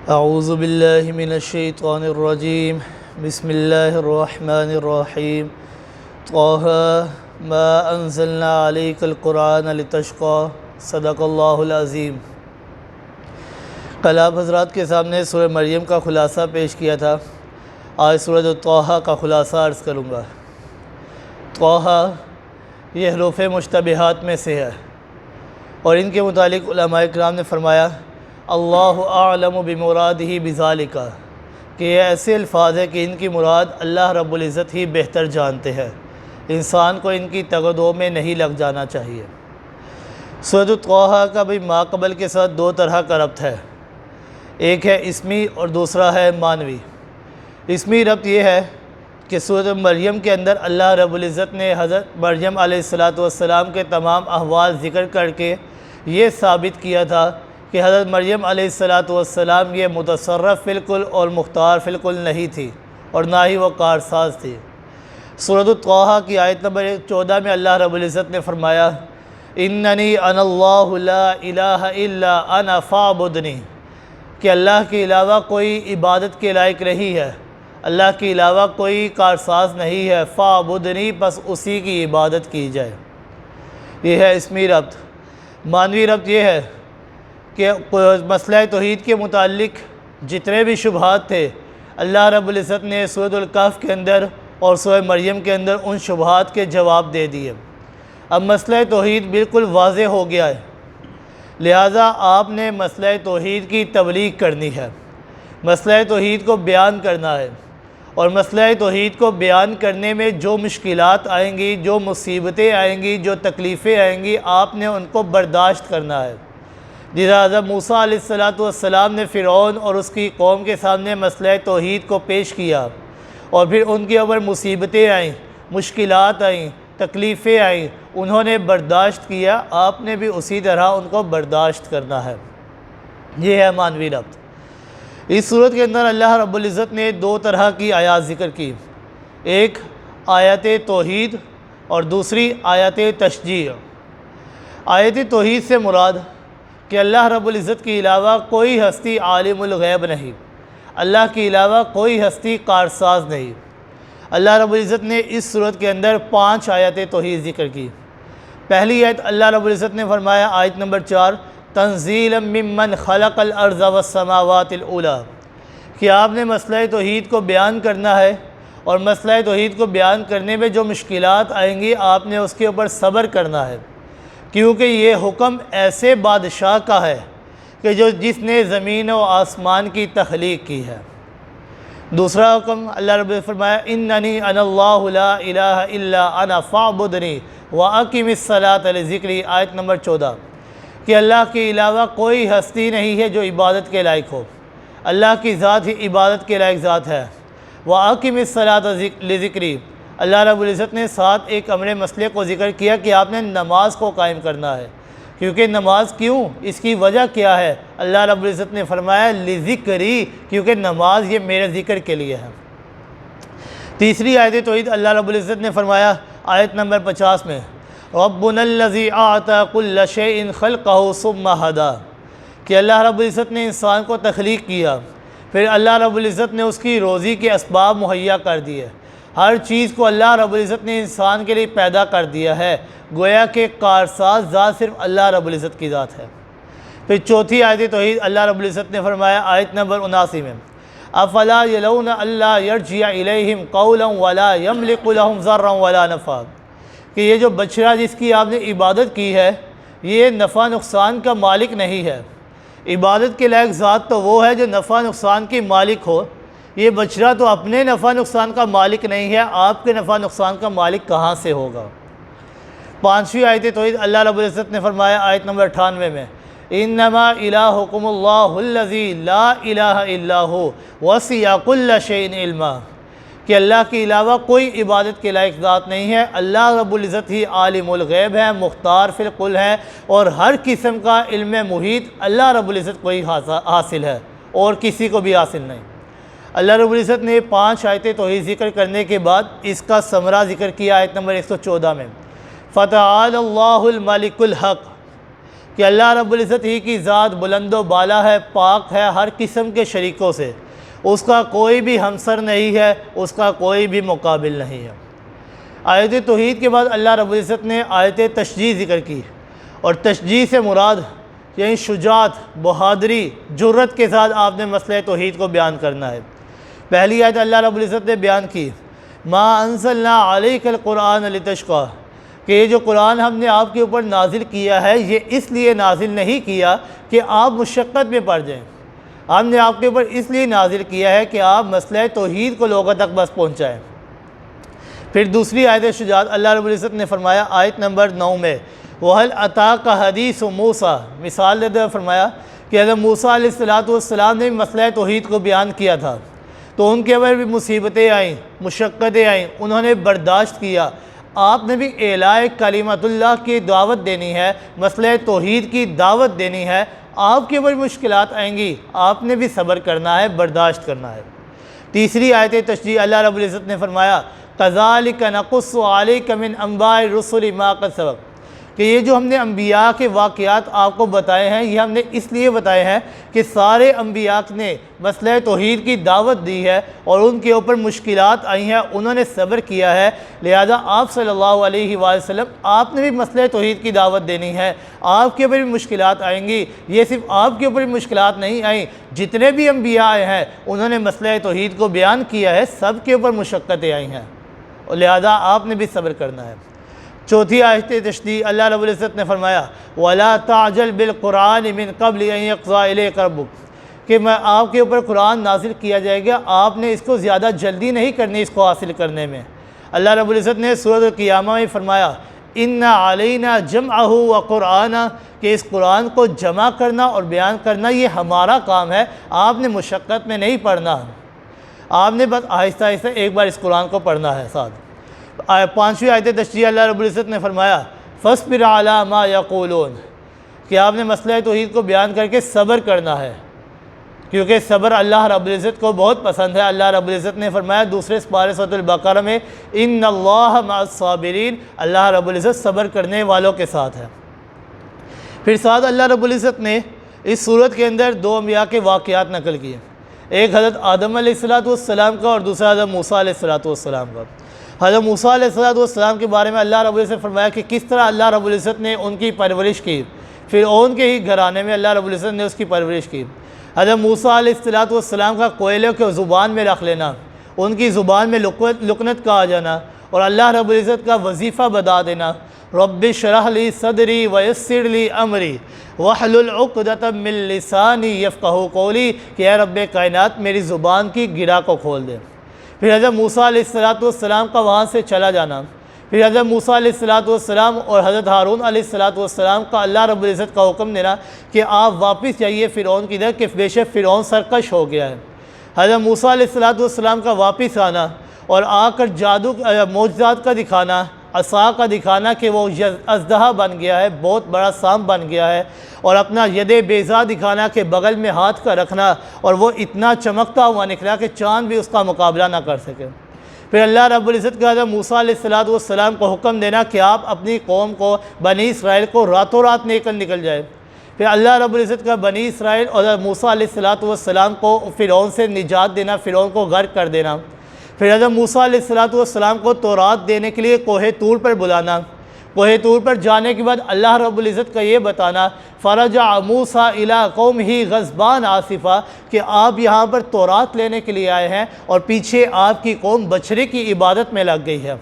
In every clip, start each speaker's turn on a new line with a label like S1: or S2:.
S1: اعوذ باللہ من الشیطان الرجیم بسم اللہ الرحمن الرحیم طٰہ ما انزلنا علیک القرآن لتشقی صدق اللہ العظیم۔ کل آپ حضرات کے سامنے سورہ مریم کا خلاصہ پیش کیا تھا، آج سورۃ طٰہ کا خلاصہ عرض کروں گا۔ طٰہ یہ حروف مشتبہات میں سے ہے اور ان کے متعلق علماء کرام نے فرمایا اللہ اعلم بمرادہ بذالک، کہ یہ ایسے الفاظ ہیں کہ ان کی مراد اللہ رب العزت ہی بہتر جانتے ہیں، انسان کو ان کی تگدو میں نہیں لگ جانا چاہیے۔ سورۃ طٰہ کا بھی ما قبل کے ساتھ دو طرح کا ربط ہے، ایک ہے اسمی اور دوسرا ہے معنوی۔ اسمی ربط یہ ہے کہ سورۃ مریم کے اندر اللہ رب العزت نے حضرت مریم علیہ السلام کے تمام احوال ذکر کر کے یہ ثابت کیا تھا کہ حضرت مریم علیہ السلام یہ متصرف فی الکل اور مختار فی الکل نہیں تھی اور نہ ہی وہ کارساز تھی۔ سورۃ طٰہ کی آیت نمبر 14 میں اللہ رب العزت نے فرمایا اننی انا اللہ لا الہ الا انا فاعبدنی، کہ اللہ کے علاوہ کوئی عبادت کے لائق نہیں ہے، اللہ کے علاوہ کوئی کارساز نہیں ہے، فاعبدنی، بس اسی کی عبادت کی جائے۔ یہ ہے اسمی ربط۔ معنوی ربط یہ ہے کہ مسئلہ توحید کے متعلق جتنے بھی شبہات تھے اللہ رب العزت نے سورۃ الکہف کے اندر اور سورہ مریم کے اندر ان شبہات کے جواب دے دیے۔ اب مسئلہ توحید بالکل واضح ہو گیا ہے، لہٰذا آپ نے مسئلہ توحید کی تبلیغ کرنی ہے، مسئلہ توحید کو بیان کرنا ہے، اور مسئلہ توحید کو بیان کرنے میں جو مشکلات آئیں گی، جو مصیبتیں آئیں گی، جو تکلیفیں آئیں گی، آپ نے ان کو برداشت کرنا ہے۔ جس حضرت موسیٰ علیہ السلام نے فرعون اور اس کی قوم کے سامنے مسئلہ توحید کو پیش کیا اور پھر ان کے اوپر مصیبتیں آئیں، مشکلات آئیں، تکلیفیں آئیں، انہوں نے برداشت کیا، آپ نے بھی اسی طرح ان کو برداشت کرنا ہے۔ یہ ہے معنوی ربط۔ اس صورت کے اندر اللہ رب العزت نے دو طرح کی آیات ذکر کی، ایک آیت توحید اور دوسری آیت تشجیع۔ آیت توحید سے مراد کہ اللہ رب العزت کے علاوہ کوئی ہستی عالم الغیب نہیں، اللہ کے علاوہ کوئی ہستی کارساز نہیں۔ اللہ رب العزت نے اس صورت کے اندر 5 آیت توحید ذکر کی۔ پہلی آیت اللہ رب العزت نے فرمایا آیت نمبر 4 تنزیلا ممن خلق الارض والسماوات العلی، کہ آپ نے مسئلہ توحید کو بیان کرنا ہے، اور مسئلہ توحید کو بیان کرنے میں جو مشکلات آئیں گی آپ نے اس کے اوپر صبر کرنا ہے، کیونکہ یہ حکم ایسے بادشاہ کا ہے کہ جس نے زمین و آسمان کی تخلیق کی ہے۔ دوسرا حکم اللہ رب نے فرمایا اننی انا اللہ لا الہ الا انا فاعبدنی واقم الصلاۃ لذکری، آیت نمبر 14، کہ اللہ کے علاوہ کوئی ہستی نہیں ہے جو عبادت کے لائق ہو، اللہ کی ذات ہی عبادت کے لائق ذات ہے۔ واقم الصلاۃ لذکری، اللہ رب العزت نے ساتھ ایک امر مسئلے کو ذکر کیا کہ آپ نے نماز کو قائم کرنا ہے، کیونکہ نماز کیوں، اس کی وجہ کیا ہے؟ اللہ رب العزت نے فرمایا لذکری، کیونکہ نماز یہ میرے ذکر کے لیے ہے۔ تیسری آیت توحید اللہ رب العزت نے فرمایا آیت نمبر 50 میں ربنا الذی اعطی کل شیء خلقہ ثم ہدی، کہ اللہ رب العزت نے انسان کو تخلیق کیا، پھر اللہ رب العزت نے اس کی روزی کے اسباب مہیا کر دیے، ہر چیز کو اللہ رب العزت نے انسان کے لیے پیدا کر دیا ہے، گویا کہ کارساز ذات صرف اللہ رب العزت کی ذات ہے۔ پھر چوتھی آیت توحید اللہ رب العزت نے فرمایا آیت نمبر 79 میں افلا یلون الا یرجع الیہم قولا ولا یملک لهم ضرا ولا نفعا، کہ یہ جو بچڑا جس کی آپ نے عبادت کی ہے یہ نفع نقصان کا مالک نہیں ہے۔ عبادت کے لائق ذات تو وہ ہے جو نفع نقصان کی مالک ہو، یہ بچڑا تو اپنے نفع نقصان کا مالک نہیں ہے، آپ کے نفع نقصان کا مالک کہاں سے ہوگا؟ پانچویں آیت توحید اللہ رب العزت نے فرمایا آیت نمبر 98 میں انما الہکم اللہ الذی لا الہ الا هو وسع کل شیء علما، کہ اللہ کے علاوہ کوئی عبادت کے لائق ذات نہیں ہے، اللہ رب العزت ہی عالم الغیب ہے، مختار فی الکل ہے، اور ہر قسم کا علم محیط اللہ رب العزت کو ہی حاصل ہے اور کسی کو بھی حاصل نہیں۔ اللہ رب العزت نے 5 آیتیں توحید ذکر کرنے کے بعد اس کا ثمرہ ذکر کیا آیت نمبر 114 میں فتعالی اللہ الملک الحق، کہ اللہ رب العزت ہی کی ذات بلند و بالا ہے، پاک ہے ہر قسم کے شریکوں سے، اس کا کوئی بھی ہمسر نہیں ہے، اس کا کوئی بھی مقابل نہیں ہے۔ آیت توحید کے بعد اللہ رب العزت نے آیت تشجیع ذکر کی، اور تشجیع سے مراد یعنی شجاعت، بہادری، جرت کے ساتھ آپ نے مسئلہ توحید کو بیان کرنا ہے۔ پہلی آیت اللہ رب العزت نے بیان کی، ما انزلنا علیک القرآن لتشقی، کہ یہ جو قرآن ہم نے آپ کے اوپر نازل کیا ہے یہ اس لیے نازل نہیں کیا کہ آپ مشقت میں پڑ جائیں، ہم نے آپ کے اوپر اس لیے نازل کیا ہے کہ آپ مسئلہ توحید کو لوگوں تک بس پہنچائیں۔ پھر دوسری آیت شجاعت اللہ رب العزت نے فرمایا آیت نمبر 9 میں، وَهَلْ أَتَاكَ حَدِيثُ مُوسَىٰ، مثال دیتے ہوئے فرمایا کہ حضرت موسیٰ علیہ السلام نے مسئلہ توحید کو بیان کیا تھا، تو ان کے اوپر بھی مصیبتیں آئیں، مشقتیں آئیں، انہوں نے برداشت کیا۔ آپ نے بھی اعلاء کلمت اللہ کی دعوت دینی ہے، مسئلہ توحید کی دعوت دینی ہے، آپ کے اوپر مشکلات آئیں گی، آپ نے بھی صبر کرنا ہے، برداشت کرنا ہے۔ تیسری آیت تشجیع اللہ رب العزت نے فرمایا کذالک نقص علیک من انباء الرسل ما قد سبق، کہ یہ جو ہم نے انبیاء کے واقعات آپ کو بتائے ہیں یہ ہم نے اس لیے بتائے ہیں کہ سارے انبیاء نے مسئلہ توحید کی دعوت دی ہے اور ان کے اوپر مشکلات آئی ہیں، انہوں نے صبر کیا ہے، لہذا آپ صلی اللہ علیہ وآلہ وسلم آپ نے بھی مسئلہ توحید کی دعوت دینی ہے، آپ کے اوپر بھی مشکلات آئیں گی۔ یہ صرف آپ کے اوپر بھی مشکلات نہیں آئیں، جتنے بھی انبیاء آئے ہیں انہوں نے مسئلہ توحید کو بیان کیا ہے، سب کے اوپر مشقتیں آئی ہیں، اور لہذا آپ نے بھی صبر کرنا ہے۔ چوتھی آیت تشجیع اللہ رب العزت نے فرمایا وَلَا تَعْجَلْ بِالْقُرْآنِ مِنْ قَبْلِ أَنْ يَقْضَىٰ إِلَيْكَ رَبُّكَ، کہ میں آپ کے اوپر قرآن نازل کیا جائے گا، آپ نے اس کو زیادہ جلدی نہیں کرنی اس کو حاصل کرنے میں۔ اللہ رب العزت نے سورۃ القیامہ میں فرمایا إِنَّ عَلَيْنَا جَمْعَهُ وَقُرْآنَهُ، کہ اس قرآن کو جمع کرنا اور بیان کرنا یہ ہمارا کام ہے، آپ نے مشقت میں نہیں پڑھنا، آپ نے بس آہستہ آہستہ ایک بار اس قرآن کو پڑھنا ہے ساتھ۔ پانچویں آیت تشجیع اللہ رب العزت نے فرمایا فَاصْبِرْ عَلَىٰ مَا يَقُولُونَ، کہ آپ نے مسئلہ توحید کو بیان کر کے صبر کرنا ہے، کیونکہ صبر اللہ رب العزت کو بہت پسند ہے۔ اللہ رب العزت نے فرمایا دوسرے سپارے سورۃ البقرہ میں إِنَّ اللَّهَ مَعَ الصَّابِرِينَ، اللہ رب العزت صبر کرنے والوں کے ساتھ ہے۔ پھر ساتھ اللہ رب العزت نے اس صورت کے اندر دو انبیاء کے واقعات نقل کیے، ایک حضرت آدم علیہ السلام کا اور دوسرا حضرت موسیٰ علیہ السلام کا۔ حضرت موسیٰ علیہ السلام کے بارے میں اللہ رب العزت نے فرمایا کہ کس طرح اللہ رب العزت نے ان کی پرورش کی، فرعون کے ہی گھرانے میں اللہ رب العزت نے اس کی پرورش کی۔ حضرت موسیٰ علیہ السلام کا کوئلے کو زبان میں رکھ لینا، ان کی زبان میں لکنت کہا جانا اور اللہ رب العزت کا وظیفہ بتا دینا، رب اشرح لی صدری ویسر لی امری واحلل عقدۃ من لسانی یفقہوا قولی، کہ اے رب کائنات میری زبان کی گرہ کو کھول دے۔ پھر حضرت موسیٰ علیہ السلام کا وہاں سے چلا جانا، پھر حضرت موسیٰ علیہ السلام اور حضرت ہارون علیہ السلام کا اللہ رب العزت کا حکم دینا کہ آپ واپس جائیے فرعون کی طرف، کہ بے شک فرعون سرکش ہو گیا ہے۔ حضرت موسیٰ علیہ السلام کا واپس آنا اور آ کر جادو معجزات کا دکھانا، عصا کا دکھانا کہ وہ اژدہا بن گیا ہے، بہت بڑا سانپ بن گیا ہے، اور اپنا ید بیضا دکھانا کہ بغل میں ہاتھ کا رکھنا اور وہ اتنا چمکتا ہوا نکلا کہ چاند بھی اس کا مقابلہ نہ کر سکے۔ پھر اللہ رب العزت کا حضرت موسیٰ علیہ السلام کو حکم دینا کہ آپ اپنی قوم کو بنی اسرائیل کو راتوں رات لے کر نکل جائے۔ پھر اللہ رب العزت کا بنی اسرائیل اور حضرت موسیٰ علیہ السلام کو فرعون سے نجات دینا، فرعون کو غرق کر دینا۔ پھر حضرت موسیٰ علیہ السلام کو تورات دینے کے لیے کوہ طور پر بلانا، کوہ طور پر جانے کے بعد اللہ رب العزت کا یہ بتانا فرجع موسیٰ الی قومہ غضبان آسفا، کہ آپ یہاں پر تورات لینے کے لیے آئے ہیں اور پیچھے آپ کی قوم بچھڑے کی عبادت میں لگ گئی ہے۔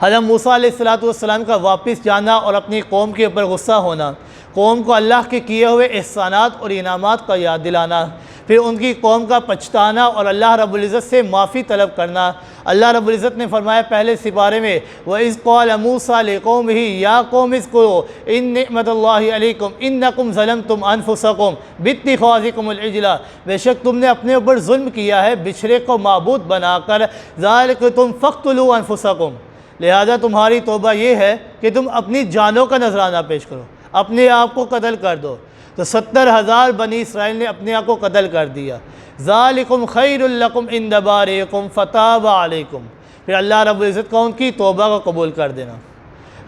S1: حضرت موسیٰ علیہ السلام کا واپس جانا اور اپنی قوم کے اوپر غصہ ہونا، قوم کو اللہ کے کیے ہوئے احسانات اور انعامات کا یاد دلانا، پھر ان کی قوم کا پچھتانا اور اللہ رب العزت سے معافی طلب کرنا۔ اللہ رب العزت نے فرمایا پہلے سپارے میں وَإِذْ قَالَ مُوسَىٰ لِقَوْمِهِ يَا قَوْمِ اذْكُرُوا إِن نِعْمَتَ اللَّهِ عَلَيْكُمْ إِنَّكُمْ ظَلَمْتُمْ أَنفُسَكُمْ بِاتِّخَاذِكُمُ الْعِجْلَ، بے شک تم نے اپنے اوپر ظلم کیا ہے بچھڑے کو معبود بنا کر، ذَلِكَ فَاقْتُلُوا أَنفُسَكُمْ، لہذا تمہاری توبہ یہ ہے کہ تم اپنی جانوں کا نذرانہ پیش کرو، اپنے آپ کو قتل کر دو۔ تو 70,000 بنی اسرائیل نے اپنے آپ کو قتل کر دیا۔ ذالکم خیر لکم عند بارئکم فتاب علیکم، پھر اللہ رب العزت کا ان کی توبہ کو قبول کر دینا۔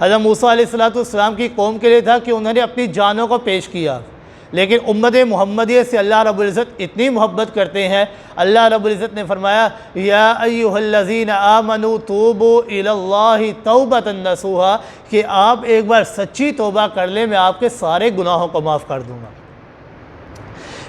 S1: حضرت موسیٰ علیہ السلام کی قوم کے لیے تھا کہ انہوں نے اپنی جانوں کو پیش کیا، لیکن امت محمدیہ سے اللہ رب العزت اتنی محبت کرتے ہیں، اللہ رب العزت نے فرمایا یا ایھا الذین آمنوا توبوا الی اللہ توبۃ نصوحا، کہ آپ ایک بار سچی توبہ کر لیں، میں آپ کے سارے گناہوں کو معاف کر دوں گا۔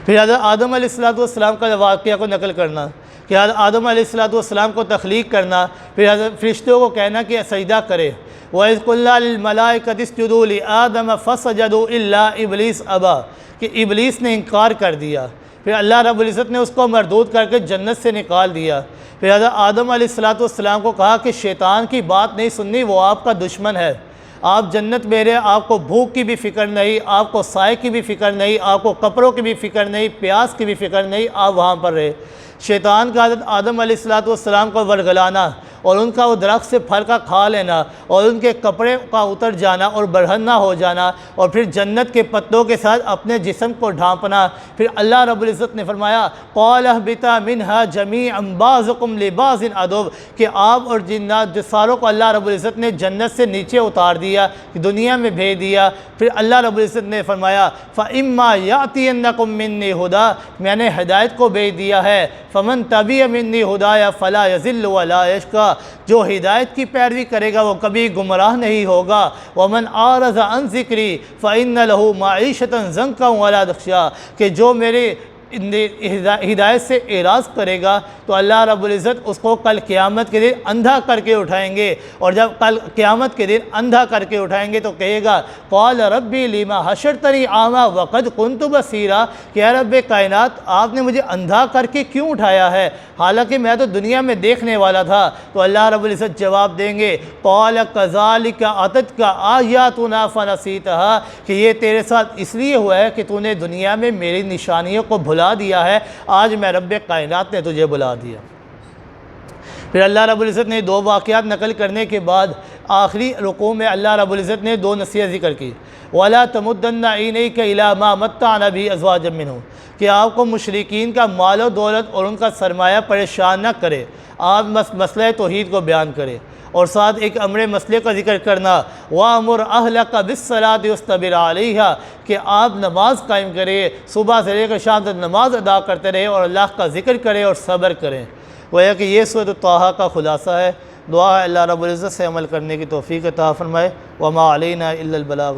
S1: پھر حضرت آدم علیہ السلام کا واقعہ کو نقل کرنا کہ حضرت آدم علیہ السلام کو تخلیق کرنا، پھر حضرت فرشتوں کو کہنا کہ سجدہ کرے، وَإِذْ قُلْنَا لِلْمَلَائِكَةِ اسْجُدُوا لِآدَمَ فَسَجَدُوا إِلَّا إِبْلِيسَ أَبَىٰ، کہ ابلیس نے انکار کر دیا، پھر اللہ رب العزت نے اس کو مردود کر کے جنت سے نکال دیا۔ پھر حضرت آدم علیہ السلام کو کہا کہ شیطان کی بات نہیں سننی، وہ آپ کا دشمن ہے، آپ جنت میں رہے، آپ کو بھوک کی بھی فکر نہیں، آپ کو سائے کی بھی فکر نہیں، آپ کو کپڑوں کی بھی فکر نہیں، پیاس کی بھی فکر نہیں، آپ وہاں پر رہے۔ شیطان کا حضرت آدم علیہ السلام کو ورگلانا اور ان کا وہ درخت سے پھل کا کھا لینا اور ان کے کپڑے کا اتر جانا اور برہنہ ہو جانا اور پھر جنت کے پتوں کے ساتھ اپنے جسم کو ڈھانپنا، پھر اللہ رب العزت نے فرمایا قَالَ اهْبِطَا مِنْهَا جَمِيعًا بَعْضُكُمْ لِبَعْضٍ عَدُوٌّ، کہ آپ اور جنات ساروں کو اللہ رب العزت نے جنت سے نیچے اتار دیا، دنیا میں بھیج دیا۔ پھر اللہ رب العزت نے فرمایا فَإِمَّا يَأْتِيَنَّكُم مِّنِّي هُدًى، میں نے ہدایت کو بھیج دیا ہے، فَمَن تَبِعَ مِنِّي هُدَايَ فَلَا يَضِلُّ وَلَا يَشْقَىٰ، جو ہدایت کی پیروی کرے گا وہ کبھی گمراہ نہیں ہوگا، وَمَنْ أَعْرَضَ عَنْ ذِكْرِي فَإِنَّ لَهُ مَعِيشَةً ضَنكًا وَلَا ضَنكًا، کہ جو میرے ہدایت سے اعراض کرے گا تو اللہ رب العزت اس کو کل قیامت کے دن اندھا کر کے اٹھائیں گے، اور جب کل قیامت کے دن اندھا کر کے اٹھائیں گے تو کہے گا قال ربی لما حشرتنی اعمی وقد كنت بصیرا، کہ اے رب کائنات آپ نے مجھے اندھا کر کے کیوں اٹھایا ہے، حالانکہ میں تو دنیا میں دیکھنے والا تھا۔ تو اللہ رب العزت جواب دیں گے قال كذلك اتتك آیاتنا فنسیتها، کہ یہ تیرے ساتھ اس لیے ہوا ہے کہ تو نے دنیا میں میری نشانیوں کو بھلا دیا ہے، آج میں رب کائنات نے تجھے بلا دیا۔ پھر اللہ رب العزت نے دو واقعات نقل کرنے کے بعد آخری رکوع میں اللہ رب العزت نے دو نصیحت ذکر کی، وَلَا تَمُدَّنَّ عَيْنَيْكَ إِلَىٰ مَا مَتَّعْنَا بِهِ أَزْوَاجًا مِّنْهُمْ، کہ آپ کو مشرکین کا مال و دولت اور ان کا سرمایہ پریشان نہ کرے، آپ مسئلہ توحید کو بیان کرے، اور ساتھ ایک امر مسئلے کا ذکر کرنا وَأَمُرْ أَهْلَكَ بِالصَّلَاةِ وَاصْطَبِرْ عَلَيْهَا، کہ آپ نماز قائم کرے، صبح سے لے کر شام تک نماز ادا کرتے رہے اور اللہ کا ذکر کریں اور صبر کریں۔ گویا کہ یہ سورۃ طٰہٰ کا خلاصہ ہے۔ دعا ہے اللہ رب العزت سے عمل کرنے کی توفیق عطا فرمائے۔ وَمَا عَلَيْنَا إِلَّا الْبَلَاغُ۔